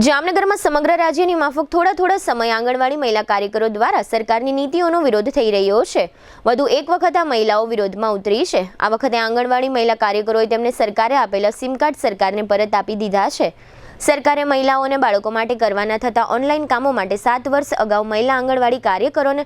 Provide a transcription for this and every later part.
જામનગરમાં સમગ્ર રાજ્યની માફક થોડા સમય આંગણવાડી મહિલા કાર્યકરો દ્વારા સરકારની નીતિઓનો વિરોધ થઈ રહ્યો છે। વધુ એક વખત આ મહિલાઓ વિરોધમાં ઉતરી છે। આ વખતે આંગણવાડી મહિલા કાર્યકરોએ તેમને સરકારે આપેલા સિમ કાર્ડ સરકારને પરત આપી દીધા છે। સરકારે મહિલાઓને બાળકો માટે કરવાના થતા ઓનલાઈન કામો માટે 7 વર્ષ અગાઉ મહિલા આંગણવાડી કાર્યકરોને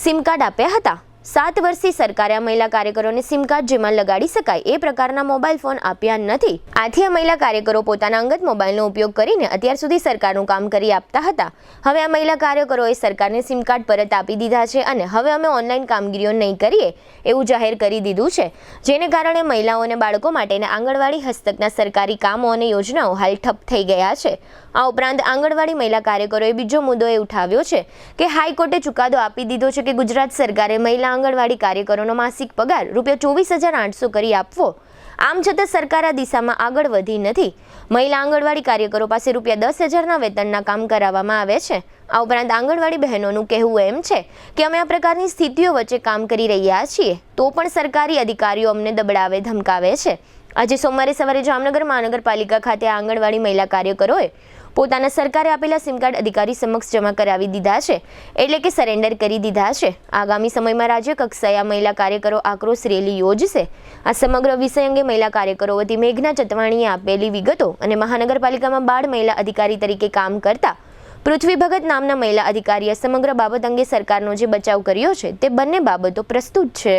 સિમ કાર્ડ આપ્યા હતા। 7 વર્ષથી સરકારે આ મહિલા કાર્યકરોને સિમ કાર્ડ જેમાં લગાડી શકાય એ પ્રકારના મોબાઈલ ફોન આપ્યા નથી। આથી આ મહિલા કાર્યકરો પોતાના અંગત મોબાઈલનો ઉપયોગ કરીને અત્યાર સુધી સરકારનું કામ કરી આપતા હતા। હવે આ મહિલા કાર્યકરોએ સરકારને સિમ કાર્ડ પરત આપી દીધા છે અને હવે અમે ઓનલાઈન કામગીરીઓ નહીં કરીએ એવું જાહેર કરી દીધું છે, જેને કારણે મહિલાઓ અને બાળકો માટેના આંગણવાડી હસ્તકના સરકારી કામો અને યોજનાઓ હાલ ઠપ થઈ ગયા છે। આ ઉપરાંત આંગણવાડી મહિલા કાર્યકરોએ બીજો મુદ્દો એ ઉઠાવ્યો છે કે હાઈકોર્ટે ચુકાદો આપી દીધો છે કે ગુજરાત સરકારે મહિલા આંગણવાડી કાર્યકરોનો માસિક પગાર ₹24,800 કરી આપવો। આમ છતાં સરકાર આ દિશામાં આગળ વધી નથી। મહિલા આંગણવાડી કાર્યકરો પાસે ₹10,000ના વેતનના કામ કરાવવામાં આવે છે। આ ઉપરાંત આંગણવાડી બહેનોનું કહેવું એમ છે કે અમે આ પ્રકારની સ્થિતિઓ વચ્ચે કામ કરી રહ્યા છીએ તો પણ સરકારી અધિકારીઓ અમને દબડાવે ધમકાવે છે। આજે સોમવારે સવારે જામનગર મહાનગરપાલિકા ખાતે આંગણવાડી મહિલા કાર્યકરોએ પોતાના સરકારે આપેલા સિમ કાર્ડ અધિકારી સમક્ષ જમા કરાવી દીધા છે, એટલે કે સરેન્ડર કરી દીધા છે। આગામી સમયમાં રાજ્ય કક્ષાએ આ મહિલા કાર્યકરો આક્રોશ રેલી યોજશે। આ સમગ્ર વિષય અંગે મહિલા કાર્યકરો વતી મેઘના ચતવાણીએ આપેલી વિગતો અને મહાનગરપાલિકામાં બાળ મહિલા અધિકારી તરીકે કામ કરતા પૃથ્વી ભગત નામના મહિલા અધિકારીએ સમગ્ર બાબત અંગે સરકારનો જે બચાવ કર્યો છે તે બંને બાબતો પ્રસ્તુત છે।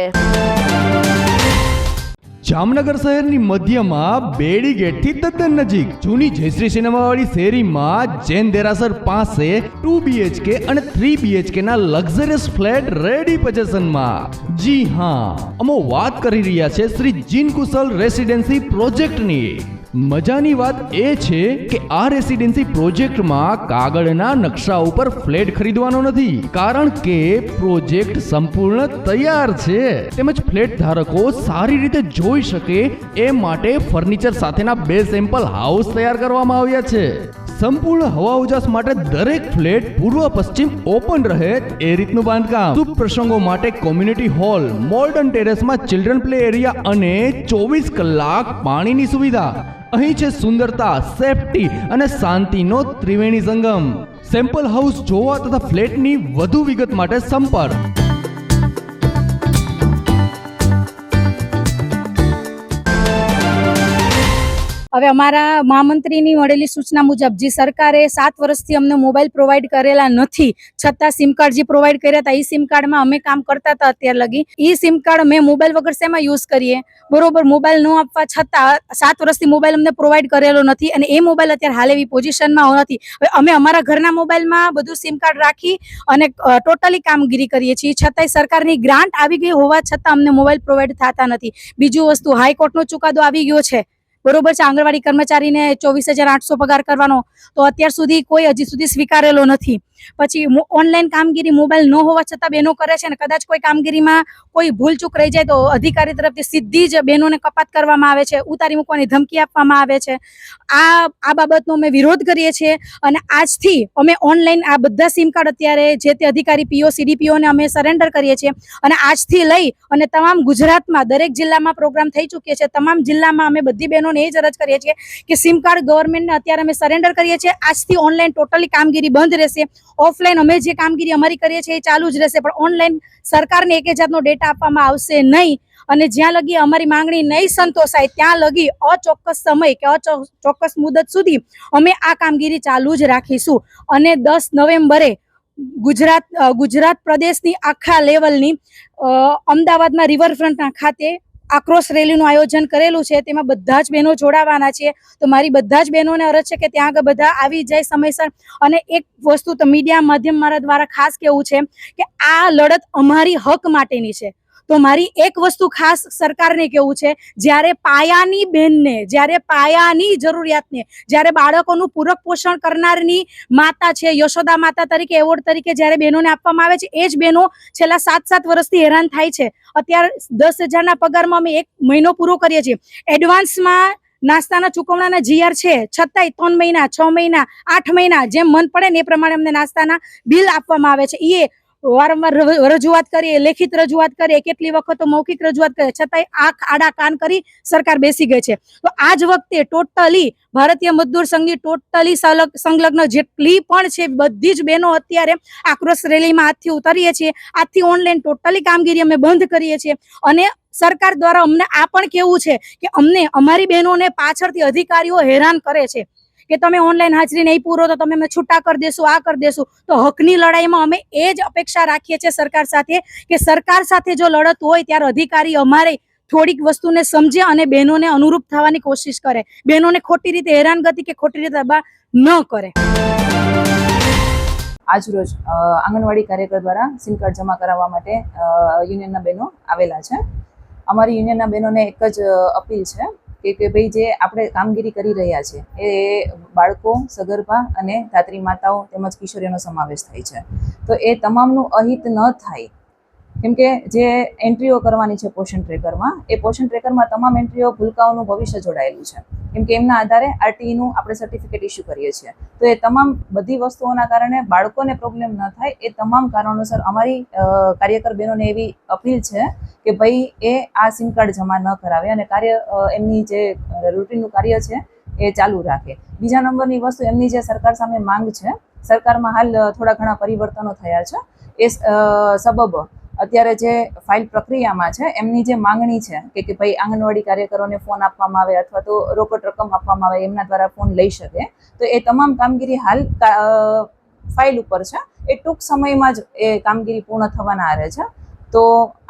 જામનગર શહેરની મધ્યમાં બેડી ગેટથી તદ્દન નજીક જૂની જયશ્રી સિનેમાવાળી શેરીમાં જૈન દેરાસર પાસે 2 BHK અને 3 BHK ના લક્ઝરિયસ ફ્લેટ રેડી પોઝિશનમાં। જી હા, અમે વાત કરી રહ્યા છે શ્રી જીન કુશલ રેસિડેન્સી પ્રોજેક્ટની। મજાની વાત એ છે કે આ રેસિડેન્સી પ્રોજેક્ટમાં કાગળના નકશા ઉપર ફ્લેટ ખરીદવાનો નથી, કારણ કે પ્રોજેક્ટ સંપૂર્ણ તૈયાર છે, તેમજ ફ્લેટ ધારકો સારી રીતે જોઈ શકે એ માટે ફર્નિચર સાથેના 2 સેમ્પલ હાઉસ તૈયાર કરવામાં આવ્યા છે। સંપૂર્ણ હવા ઉજાસ માટે દરેક ફ્લેટ પૂર્વ પશ્ચિમ ઓપન રહે એ રીતનું બાંધકામ। શુભ પ્રસંગો માટે કોમ્યુનિટી હોલ, મોડર્ન ટેરેસમાં ચિલ્ડ્રન પ્લે એરિયા અને 24 કલાક પાણીની સુવિધા। અહીં છે સુંદરતા, સેફટી અને શાંતિનો ત્રિવેણી સંગમ। સેમ્પલ હાઉસ જોવા તથા ફ્લેટની વધુ વિગત માટે સંપર્ક। હવે અમારા મહામંત્રીની મળેલી સૂચના મુજબ જે સરકારે 7 વર્ષથી અમને મોબાઈલ પ્રોવાઈડ કરેલા નથી, છતાં સિમ કાર્ડ જે પ્રોવાઈડ કર્યા હતા એ સિમ કાર્ડમાં અમે કામ કરતા હતા અત્યાર લગી। એ સિમ કાર્ડ અમે મોબાઈલ વગર શેમાં યુઝ કરીએ? બરોબર, મોબાઈલ ન આપવા છતાં 7 વર્ષથી મોબાઈલ અમને પ્રોવાઈડ કરેલો નથી અને એ મોબાઈલ અત્યારે હાલ એવી પોઝિશનમાં નથી। હવે અમે અમારા ઘરના મોબાઈલમાં બધું સિમ કાર્ડ રાખી અને ટોટલી કામગીરી કરીએ છીએ, છતાંય સરકારની ગ્રાન્ટ આવી ગઈ હોવા છતાં અમને મોબાઈલ પ્રોવાઈડ થતા નથી। બીજું વસ્તુ, હાઈકોર્ટનો ચુકાદો આવી ગયો છે, બરોબર છે, આંગણવાડી કર્મચારીને 24,800 પગાર કરવાનો, તો અત્યાર સુધી કોઈ હજી સુધી સ્વીકારેલો નથી। પછી ઓનલાઈન કામગીરી મોબાઈલ ન હોવા છતાં બહેનો કરે છે ને કદાચ કોઈ કામગીરીમાં કોઈ ભૂલચૂક રહી જાય તો અધિકારી તરફથી સીધી જ બહેનોને કપાત કરવામાં આવે છે, ઉતારી મૂકવાની ધમકી આપવામાં આવે છે। આ બાબતનો અમે વિરોધ કરીએ છીએ અને આજથી અમે ઓનલાઈન આ બધા સિમ કાર્ડ અત્યારે જે તે અધિકારી પીઓ સીડીપીઓને અમે સરેન્ડર કરીએ છીએ અને આજથી લઈ અને તમામ ગુજરાતમાં દરેક જિલ્લામાં પ્રોગ્રામ થઈ ચૂક્યા છે। તમામ જિલ્લામાં અમે બધી બહેનોને એ જ અરજ કરીએ છીએ કે સિમ કાર્ડ ગવર્મેન્ટને અત્યારે અમે સરેન્ડર કરીએ છીએ। આજથી ઓનલાઈન ટોટલી કામગીરી બંધ રહેશે। ઓફલાઈન અમે જે કામગીરી અમારી કરીએ છીએ એ ચાલુ જ રહેશે, પણ ઓનલાઈન સરકારને એક જાતનો ડેટા આપવામાં આવશે નહીં અને જ્યાં લગી અમારી માંગણી નહીં સંતોષાય ત્યાં લગી અચોક્કસ સમય કે અચોક્કસ મુદત સુધી અમે આ કામગીરી ચાલુ જ રાખીશું। અને 10 નવેમ્બરે ગુજરાત પ્રદેશની આખા લેવલની અમદાવાદમાં રિવરફ્રન્ટના ખાતે આક્રોશ રેલીનું આયોજન કરેલું છે, તેમાં બધા જ બહેનો જોડાવાના છે। તો મારી બધા જ બહેનોને અરજ છે કે ત્યાં આગળ બધા આવી જાય સમયસર। અને એક વસ્તુ તો મીડિયા માધ્યમ મારા દ્વારા ખાસ કહેવું છે કે આ લડત અમારી હક માટેની છે, તો મારી એક વસ્તુ ખાસ સરકારને કહેવું છે, જ્યારે પાયાની બહેનને, જ્યારે પાયાની જરૂરિયાતને, જ્યારે બાળકોનું પૂરક પોષણ કરનારની માતા છે, યશોદા માતા તરીકે એવોર્ડ તરીકે જ્યારે બહેનોને આપવામાં આવે છે, એ જ બહેનો છેલ્લા 7 વર્ષથી હેરાન થાય છે। અત્યારે 10,000ના પગારમાં અમે 1 મહિનો પૂરો કરીએ છીએ, એડવાન્સમાં નાસ્તાના ચૂકવણાના GR છે, છતાંય 3 મહિના, 6 મહિના, 8 મહિના જેમ મન પડે ને એ પ્રમાણે અમને નાસ્તાના બિલ આપવામાં આવે છે। એ વારંવાર રજૂઆત કરીએ, લેખિત રજૂઆત કરીએ, કેટલી વખત મૌખિક રજૂઆત કરીએ, છતાંય આંખ આડા કાન કરી સરકાર બેસી ગઈ છે. તો આ જ વખતે ટોટલી ભારતીય મજદૂર સંઘની ટોટલી સંલગ્ન જેટલી પણ છે બધી જ બહેનો અત્યારે આક્રોશ રેલીમાં આજથી ઉતરીએ છીએ. આજથી ઓનલાઈન ટોટલી કામગીરી અમે બંધ કરીએ છીએ. અને સરકાર દ્વારા અમને આ પણ કેવું છે કે અમને અમારી બહેનોને પાછળથી અધિકારીઓ હેરાન કરે છે કે તમે ઓનલાઈન હાજરી નહીં પૂરો તો તમે અમે છૂટા કરી દેશું, આ કરી દેશું. તો હકની લડાઈમાં અમે એ જ અપેક્ષા રાખીએ છીએ સરકાર સાથે કે સરકાર સાથે જો લડત હોય ત્યારે અધિકારી અમારે થોડીક વસ્તુને સમજે અને બહેનોને અનુરૂપ થવાની કોશિશ કરે, બહેનોને ખોટી રીતે હેરાનગતિ કે ખોટી રીતે દબાણ ન કરે. આજરોજ આંગણવાડી કાર્યકર દ્વારા સિમ કાર્ડ જમા કરાવવા માટે યુનિયનના બહેનો આવેલા છે. અમારી યુનિયનના બહેનોને એક જ અપીલ છે કે ભાઈ જે આપણે કામગીરી કરી રહ્યા છે એ બાળકો, સગર્ભા અને ધાત્રી માતાઓ તેમજ કિશોરીઓનો સમાવેશ થાય છે. તો એ તમામનું અહિત ન થાય, કેમ કે જે એન્ટ્રીઓ કરવાની છે પોષણ ટ્રેકરમાં, એ પોષણ ટ્રેકરમાં તમામ એન્ટ્રીઓ ભૂલકાઓનું ભવિષ્ય જોડાયેલું છે, કેમ કે એમના આધારે આરટીઈનું આપણે સર્ટિફિકેટ ઇસ્યુ કરીએ છીએ. તો એ તમામ બધી વસ્તુઓના કારણે બાળકોને પ્રોબ્લેમ ન થાય એ તમામ કારણોસર અમારી કાર્યકર બહેનોને એવી અપીલ છે કે ભાઈ એ આ સિમ કાર્ડ જમા ન કરાવે અને એમની જે રૂટીનનું કાર્ય છે એ ચાલુ રાખે. બીજા નંબરની વસ્તુ, એમની જે સરકાર સામે માંગ છે, સરકારમાં હાલ થોડા ઘણા પરિવર્તનો થયા છે. એ સબબ અત્યારે જે ફાઇલ પ્રક્રિયામાં છે એમની જે માંગણી છે કે ભાઈ આંગણવાડી કાર્યકરોને ફોન આપવામાં આવે અથવા તો રોકડ રકમ આપવામાં આવે, એમના દ્વારા ફોન લઈ શકે, તો એ તમામ કામગીરી હાલ ફાઇલ ઉપર છે. એ ટૂંક સમયમાં જ એ કામગીરી પૂર્ણ થવાના આરે છે. તો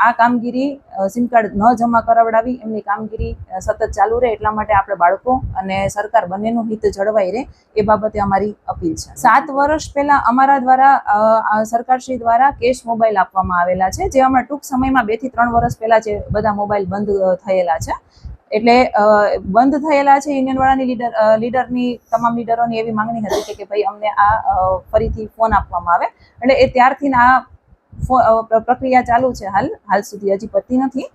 આ કામગીરી સિમ કાર્ડ ન જમા કરાવડાવી એમની કામગીરી સતત ચાલુ રહે એટલા માટે આપણે બાળકો અને સરકાર બંનેનું હિત જળવાઈ રહે એ બાબતે અમારી અપીલ છે. 7 વર્ષ પહેલા અમારા દ્વારા સરકારશ્રી દ્વારા કેશ મોબાઈલ આપવામાં આવેલા છે, જે હમણાં ટૂંક સમયમાં 2 થી 3 વર્ષ પહેલા જે બધા મોબાઈલ બંધ થયેલા છે. એટલે બંધ થયેલા છે. યુનિયનવાળાની લીડરની તમામ લીડરોની એવી માંગણી હતી કે ભાઈ અમને આ ફરીથી ફોન આપવામાં આવે. એટલે એ ત્યારથી આ પ્રક્રિયા ચાલુ છે, હાલ સુધી હજી પતી નથી.